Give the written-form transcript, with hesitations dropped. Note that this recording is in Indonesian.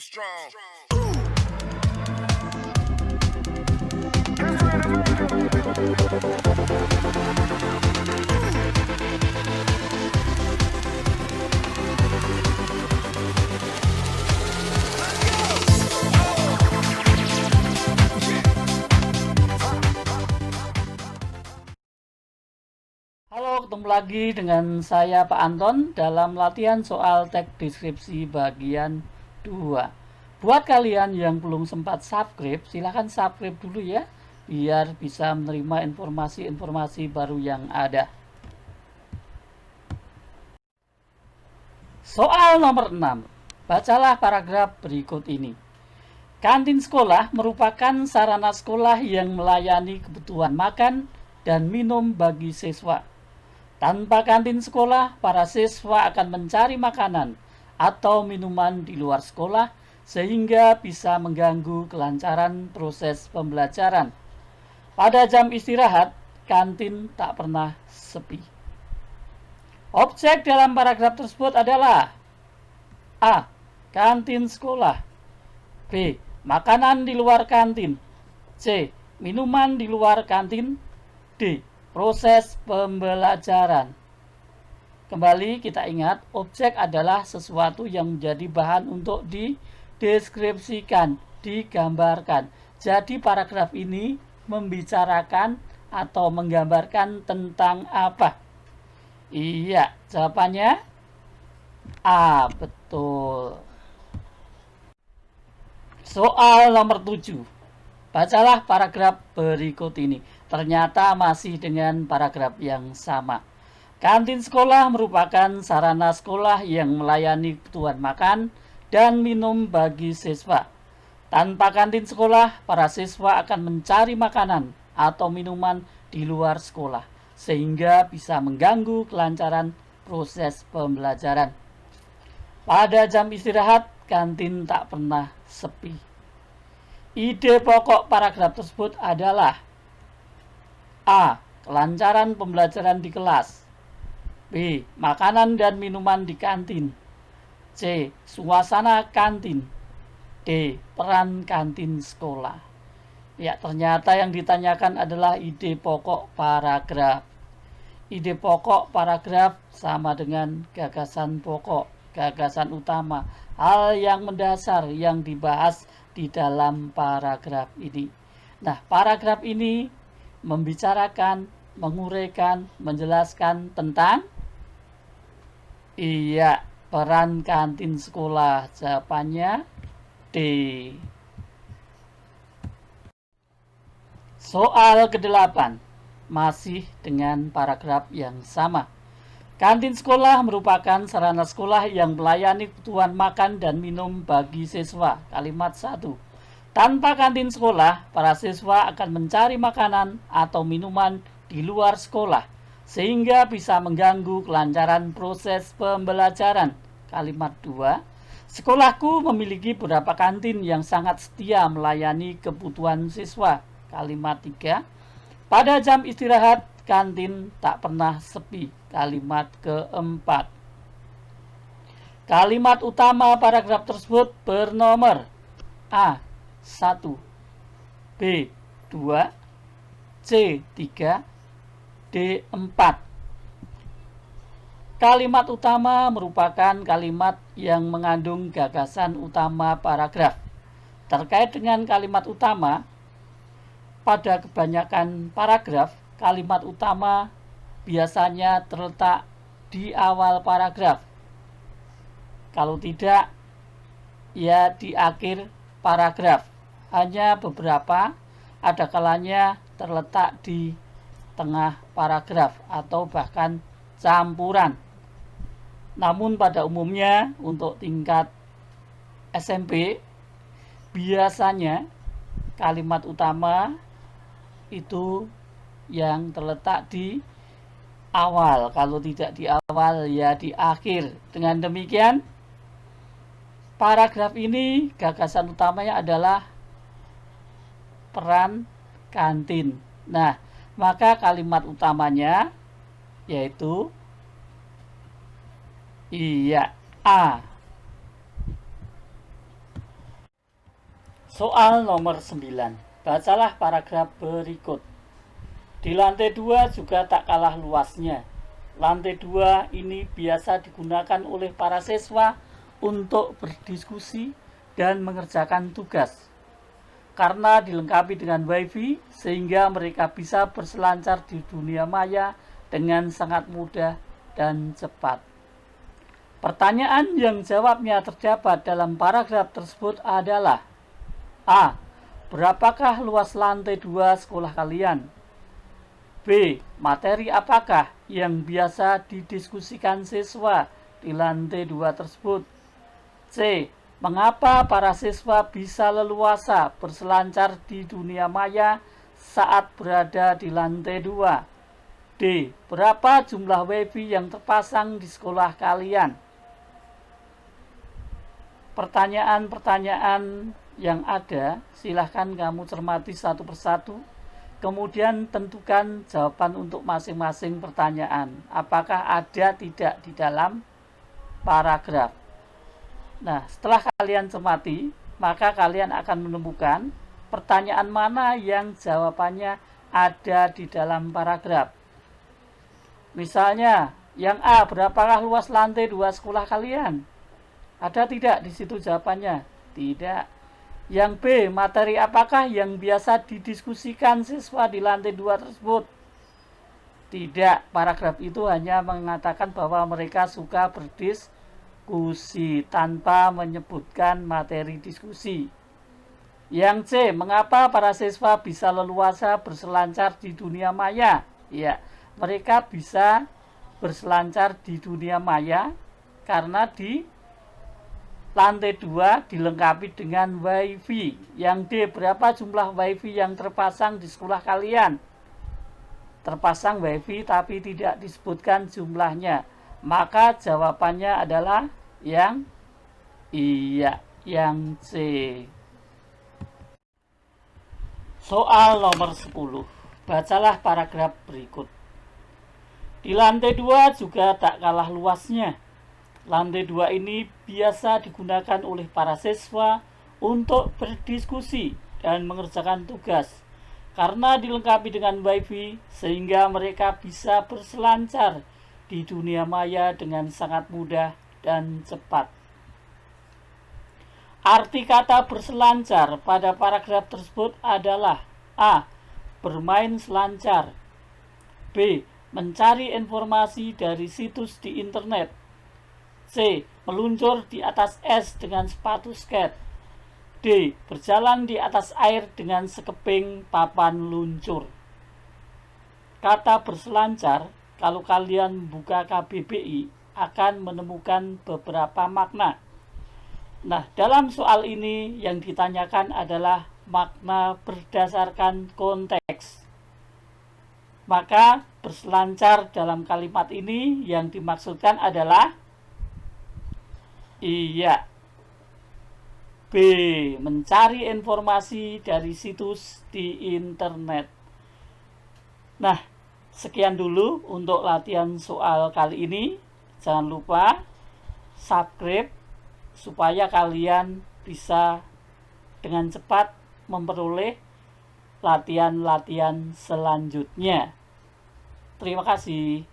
strong. Halo, ketemu lagi dengan saya Pak Anton dalam latihan soal teks deskripsi bagian 2. Buat kalian yang belum sempat subscribe, silahkan subscribe dulu ya, biar bisa menerima informasi-informasi baru yang ada. Soal nomor 6. Bacalah paragraf berikut ini. Kantin sekolah merupakan sarana sekolah yang melayani kebutuhan makan dan minum bagi siswa. Tanpa kantin sekolah, para siswa akan mencari makanan atau minuman di luar sekolah sehingga bisa mengganggu kelancaran proses pembelajaran. Pada jam istirahat, kantin tak pernah sepi. Objek dalam paragraf tersebut adalah A. Kantin sekolah. B. Makanan di luar kantin. C. Minuman di luar kantin. D. Proses pembelajaran. Kembali kita ingat, objek adalah sesuatu yang menjadi bahan untuk dideskripsikan, digambarkan. Jadi paragraf ini membicarakan atau menggambarkan tentang apa? Iya, jawabannya A, betul. Soal nomor 7. Bacalah paragraf berikut ini. Ternyata masih dengan paragraf yang sama. Kantin sekolah merupakan sarana sekolah yang melayani kebutuhan makan dan minum bagi siswa. Tanpa kantin sekolah, para siswa akan mencari makanan atau minuman di luar sekolah, sehingga bisa mengganggu kelancaran proses pembelajaran. Pada jam istirahat, kantin tak pernah sepi. Ide pokok paragraf tersebut adalah A. Kelancaran pembelajaran di kelas. B. Makanan dan minuman di kantin. C. Suasana kantin. D. Peran kantin sekolah. Ya, ternyata yang ditanyakan adalah ide pokok paragraf. Ide pokok paragraf sama dengan gagasan pokok, gagasan utama, hal yang mendasar yang dibahas di dalam paragraf ini. Nah, paragraf ini membicarakan, menguraikan, menjelaskan tentang peran kantin sekolah. Jawabannya D. Soal ke-8 masih dengan paragraf yang sama. Kantin sekolah merupakan sarana sekolah yang melayani kebutuhan makan dan minum bagi siswa. Kalimat 1. Tanpa kantin sekolah, para siswa akan mencari makanan atau minuman di luar sekolah, sehingga bisa mengganggu kelancaran proses pembelajaran. Kalimat 2. Sekolahku memiliki beberapa kantin yang sangat setia melayani kebutuhan siswa. Kalimat 3. Pada jam istirahat, kantin tak pernah sepi. Kalimat keempat. Kalimat utama paragraf tersebut bernomor A. 1, B. 2, C. 3, D. 4. Kalimat utama merupakan kalimat yang mengandung gagasan utama paragraf. Terkait dengan kalimat utama, pada kebanyakan paragraf, kalimat utama biasanya terletak di awal paragraf. Kalau tidak, ya di akhir paragraf. Hanya beberapa, ada kalanya terletak di tengah paragraf atau bahkan campuran. Namun pada umumnya untuk tingkat SMP, biasanya kalimat utama itu yang terletak di awal. Kalau tidak di awal, ya di akhir. Dengan demikian, paragraf ini gagasan utamanya adalah peran kantin. Nah, maka kalimat utamanya yaitu A. Soal nomor 9. Bacalah paragraf berikut. Di lantai 2 juga tak kalah luasnya. Lantai 2 ini biasa digunakan oleh para siswa untuk berdiskusi dan mengerjakan tugas. Karena dilengkapi dengan wifi, sehingga mereka bisa berselancar di dunia maya dengan sangat mudah dan cepat. Pertanyaan yang jawabnya terdapat dalam paragraf tersebut adalah: A. Berapakah luas lantai 2 sekolah kalian? B. Materi apakah yang biasa didiskusikan siswa di lantai 2 tersebut? C. Mengapa para siswa bisa leluasa berselancar di dunia maya saat berada di lantai 2? D. Berapa jumlah wifi yang terpasang di sekolah kalian? Pertanyaan-pertanyaan yang ada, silahkan kamu cermati satu persatu. Kemudian tentukan jawaban untuk masing-masing pertanyaan. Apakah ada tidak di dalam paragraf. Nah, setelah kalian cermati, maka kalian akan menemukan pertanyaan mana yang jawabannya ada di dalam paragraf. Misalnya, yang A, berapakah luas lantai 2 sekolah kalian? Ada tidak di situ jawabannya? Tidak. Yang B, materi apakah yang biasa didiskusikan siswa di lantai 2 tersebut? Tidak. Paragraf itu hanya mengatakan bahwa mereka suka berdiskusi tanpa menyebutkan materi diskusi. Yang C, mengapa para siswa bisa leluasa berselancar di dunia maya? Ya, mereka bisa berselancar di dunia maya karena di lantai 2 dilengkapi dengan wifi. Yang D, berapa jumlah wifi yang terpasang di sekolah kalian? Terpasang wifi tapi tidak disebutkan jumlahnya. Maka jawabannya adalah yang C. Soal nomor 10. Bacalah paragraf berikut. Di lantai 2 juga tak kalah luasnya. Lantai 2 ini biasa digunakan oleh para siswa untuk berdiskusi dan mengerjakan tugas. Karena dilengkapi dengan wifi, sehingga mereka bisa berselancar di dunia maya dengan sangat mudah dan cepat. Arti kata berselancar pada paragraf tersebut adalah: A. Bermain selancar. B. Mencari informasi dari situs di internet. C. Meluncur di atas es dengan sepatu skate. D. Berjalan di atas air dengan sekeping papan luncur. Kata berselancar, kalau kalian buka KBBI, akan menemukan beberapa makna. Nah, dalam soal ini yang ditanyakan adalah makna berdasarkan konteks. Maka berselancar dalam kalimat ini yang dimaksudkan adalah B. Mencari informasi dari situs di internet. Nah, sekian dulu untuk latihan soal kali ini. Jangan lupa subscribe supaya kalian bisa dengan cepat memperoleh latihan-latihan selanjutnya. Terima kasih.